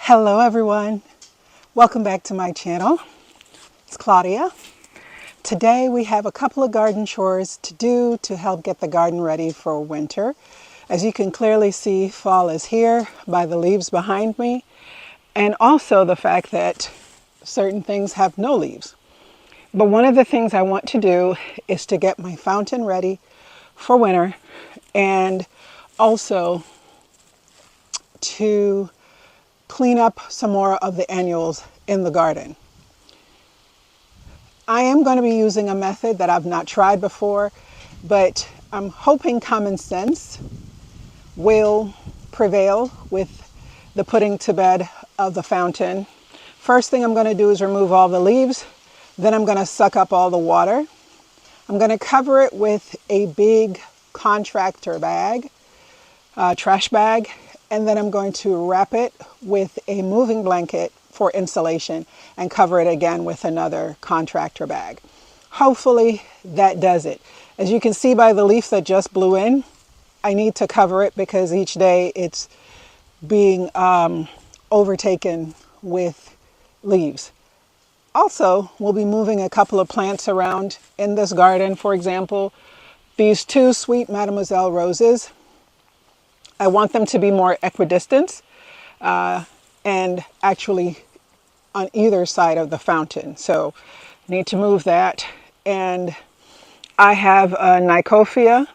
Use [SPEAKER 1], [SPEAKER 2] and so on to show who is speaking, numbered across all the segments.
[SPEAKER 1] Hello everyone, welcome back to my channel. It's Claudia. Today we have a couple of garden chores to do to help get the garden ready for winter. As you can clearly see, fall is here by the leaves behind me, and also the fact that certain things have no leaves. But one of the things I want to do is to get my fountain ready for winter, and also to clean up some more of the annuals in the garden. I am going to be using a method that I've not tried before, but I'm hoping common sense will prevail with the putting to bed of the fountain. First thing I'm going to do is remove all the leaves. Then I'm going to suck up all the water. I'm going to cover it with a big contractor bag, trash bag, and then I'm going to wrap it with a moving blanket for insulation and cover it again with another contractor bag. Hopefully that does it. As you can see by the leaf that just blew in, I need to cover it because each day it's being overtaken with leaves. Also, we'll be moving a couple of plants around in this garden. For example, these two sweet Mademoiselle roses. I want them to be more equidistant and actually on either side of the fountain. So I need to move that. And I have a Nicophea,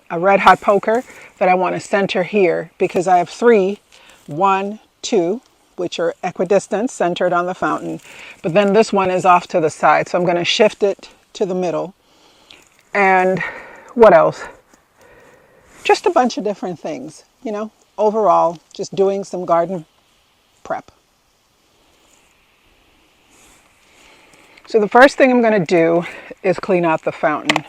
[SPEAKER 1] a red hot poker that I want to center here because I have three, one, two, which are equidistant, centered on the fountain. But then this one is off to the side. So I'm going to shift it to the middle. And what else? Just a bunch of different things, you know, overall, just doing some garden prep. So the first thing I'm going to do is clean out the fountain.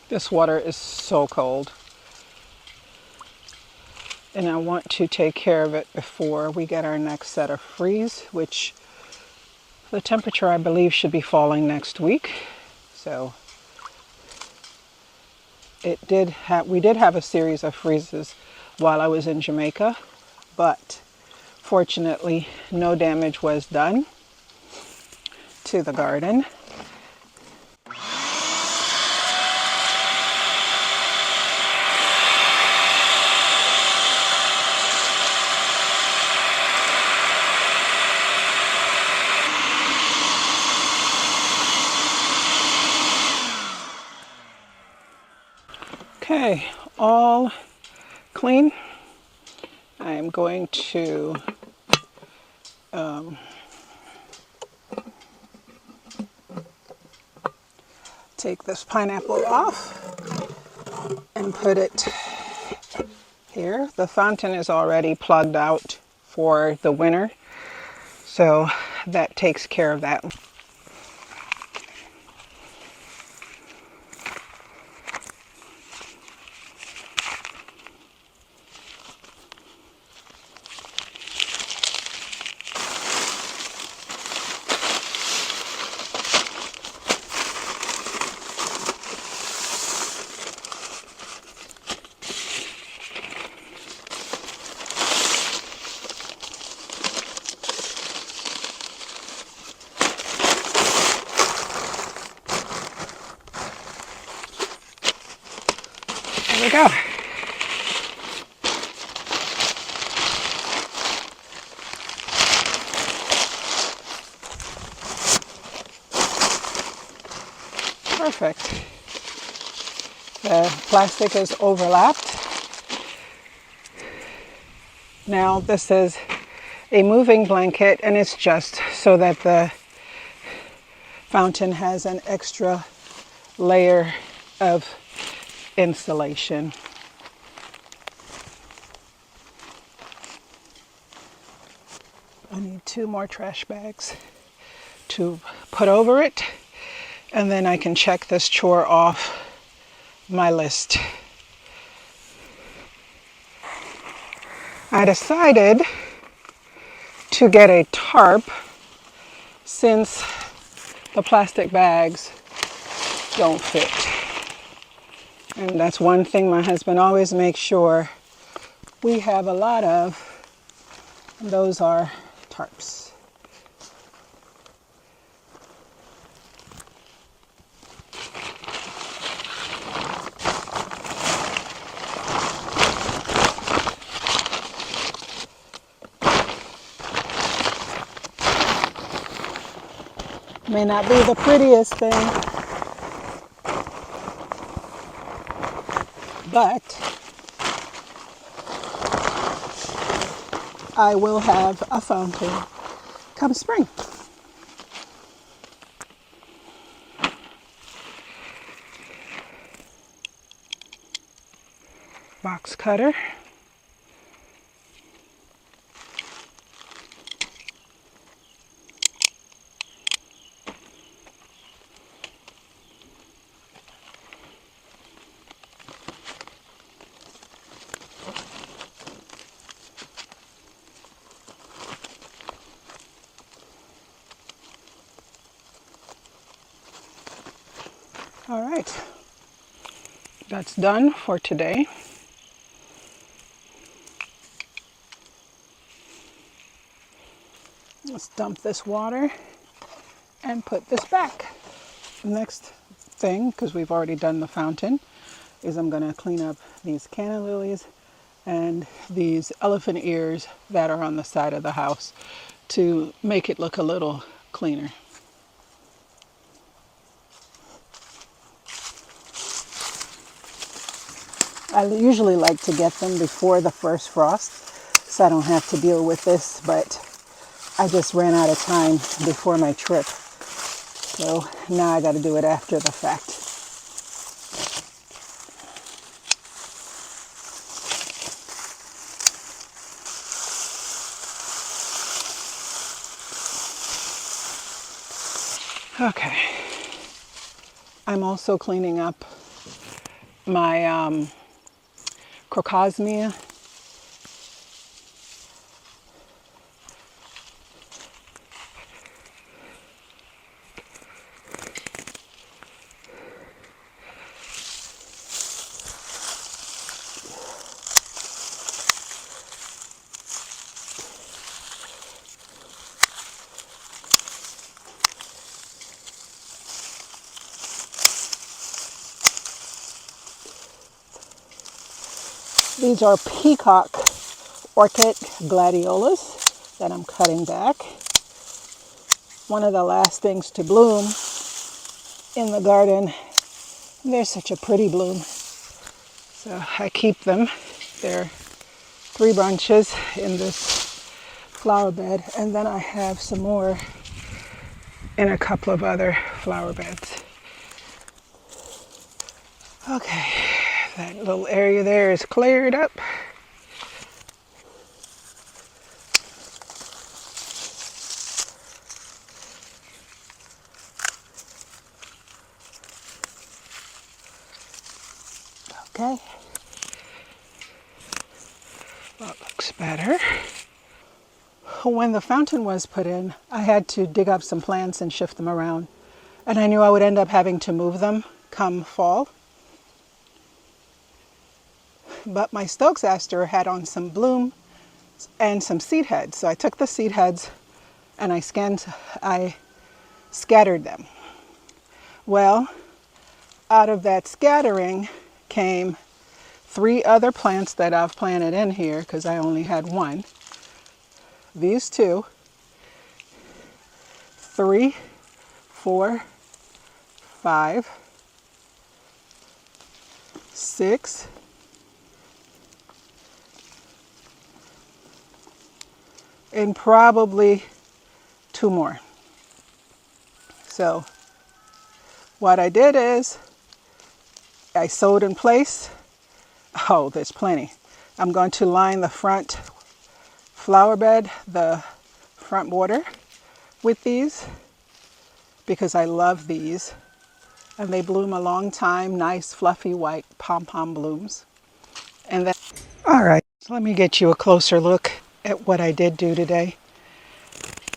[SPEAKER 1] This water is so cold, and I want to take care of it before we get our next set of freeze, which the temperature I believe should be falling next week. So we did have a series of freezes while I was in Jamaica, but fortunately no damage was done to the garden. Okay, all clean. I am going to take this pineapple off and put it here. The fountain is already plugged out for the winter, so that takes care of that. There we go. Perfect. The plastic is overlapped. Now this is a moving blanket, and it's just so that the fountain has an extra layer of insulation. I need 2 more trash bags to put over it, and then I can check this chore off my list. I decided to get a tarp since the plastic bags don't fit. And that's one thing my husband always makes sure we have a lot of, and those are tarps. May not be the prettiest thing, but I will have a fountain come spring. Box cutter. All right, that's done for today. Let's dump this water and put this back. Next thing, because we've already done the fountain, is I'm going to clean up these canna lilies and these elephant ears that are on the side of the house to make it look a little cleaner. I usually like to get them before the first frost so I don't have to deal with this, but I just ran out of time before my trip. So now I got to do it after the fact. Okay. I'm also cleaning up my crocosmia. These are peacock orchid gladiolas that I'm cutting back. One of the last things to bloom in the garden. They're such a pretty bloom. So I keep them. There are 3 bunches in this flower bed, and then I have some more in a couple of other flower beds. Okay, that little area there is cleared up. Okay, that looks better. When the fountain was put in, I had to dig up some plants and shift them around. And I knew I would end up having to move them come fall. But my Stokes aster had on some bloom and some seed heads. So I took the seed heads and I scattered them. Well, out of that scattering came 3 other plants that I've planted in here because I only had 1. These 2, 3, 4, 5, 6, and probably 2 more. So what I did is I sewed in place. Oh, there's plenty. I'm going to line the front flower bed, the front border, with these because I love these. And they bloom a long time, nice fluffy white pom-pom blooms. And then, all right, so let me get you a closer look at what I did do today.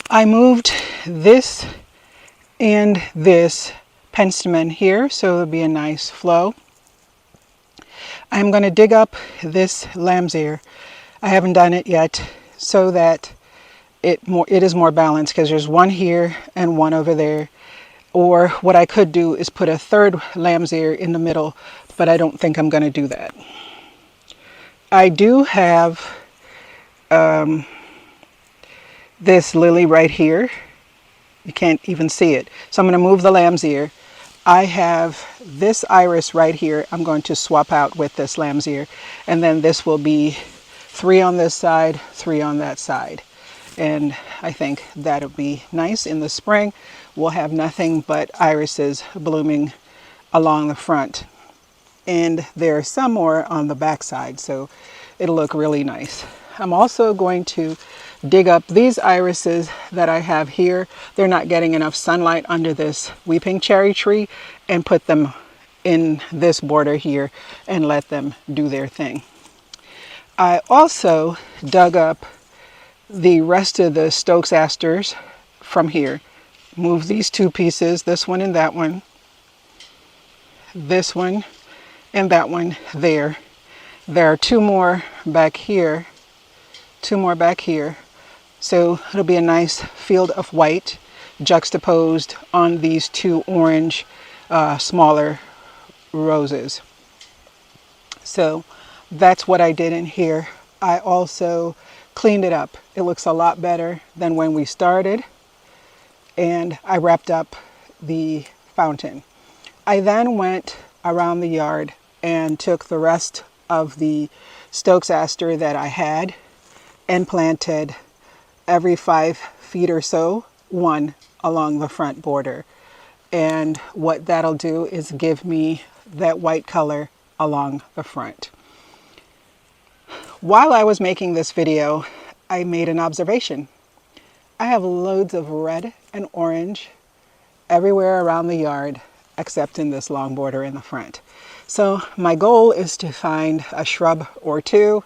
[SPEAKER 1] I moved this and this penstemon here so it'll be a nice flow. I'm going to dig up this lamb's ear. I haven't done it yet so that it is more balanced because there's one here and one over there. Or what I could do is put a third lamb's ear in the middle, but I don't think I'm going to do that. I do have this lily right here. You can't even see it. So I'm going to move the lamb's ear. I have this iris right here. I'm going to swap out with this lamb's ear. And then this will be 3 on this side, 3 on that side. And I think that'll be nice in the spring. We'll have nothing but irises blooming along the front. And there are some more on the back side, so it'll look really nice. I'm also going to dig up these irises that I have here. They're not getting enough sunlight under this weeping cherry tree, and put them in this border here and let them do their thing. I also dug up the rest of the Stokes asters from here. Move these 2 pieces, this one and that one, this one and that one there. There are 2 more back here, 2 more back here. So it'll be a nice field of white juxtaposed on these 2 orange smaller roses. So that's what I did in here. I also cleaned it up. It looks a lot better than when we started. And I wrapped up the fountain. I then went around the yard and took the rest of the Stokes aster that I had and planted every 5 feet or so, one along the front border. And what that'll do is give me that white color along the front. While I was making this video, I made an observation. I have loads of red and orange everywhere around the yard except in this long border in the front. So my goal is to find a shrub or 2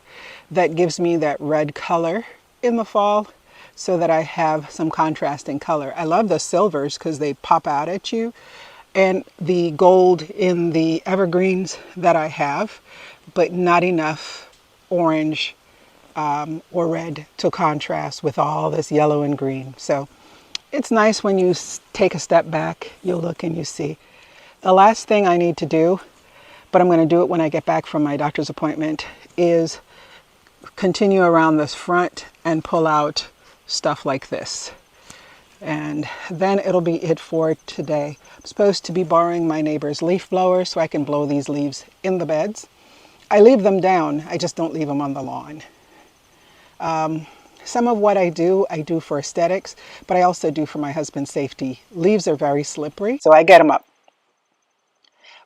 [SPEAKER 1] that gives me that red color in the fall so that I have some contrasting color. I love the silvers because they pop out at you, and the gold in the evergreens that I have, but not enough orange or red to contrast with all this yellow and green. So it's nice when you take a step back, you look and you see. The last thing I need to do, but I'm going to do it when I get back from my doctor's appointment, is continue around this front and pull out stuff like this. And then it'll be it for today. I'm supposed to be borrowing my neighbor's leaf blower so I can blow these leaves in the beds. I leave them down, I just don't leave them on the lawn. Some of what I do for aesthetics, but I also do for my husband's safety. Leaves are very slippery, so I get them up.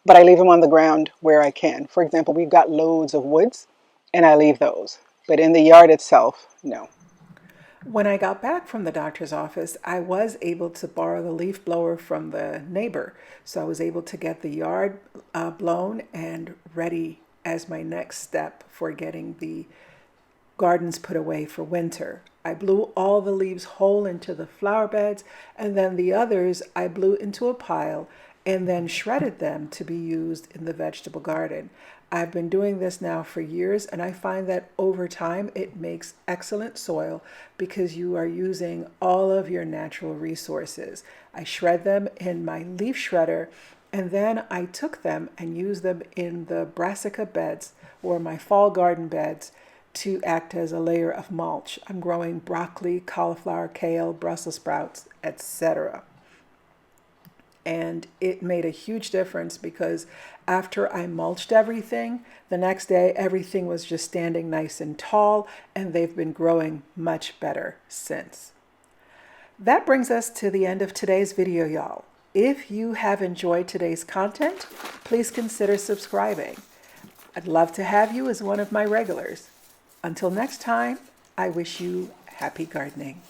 [SPEAKER 1] But I leave them on the ground where I can. For example, we've got loads of woods, and I leave those. But in the yard itself, no. When I got back from the doctor's office, I was able to borrow the leaf blower from the neighbor. So I was able to get the yard blown and ready as my next step for getting the gardens put away for winter. I blew all the leaves whole into the flower beds, and then the others I blew into a pile and then shredded them to be used in the vegetable garden. I've been doing this now for years, and I find that over time it makes excellent soil because you are using all of your natural resources. I shred them in my leaf shredder, and then I took them and used them in the brassica beds or my fall garden beds to act as a layer of mulch. I'm growing broccoli, cauliflower, kale, Brussels sprouts, etc. and it made a huge difference because after I mulched everything, the next day everything was just standing nice and tall, and they've been growing much better since. That brings us to the end of today's video, y'all. If you have enjoyed today's content, please consider subscribing. I'd love to have you as one of my regulars. Until next time, I wish you happy gardening.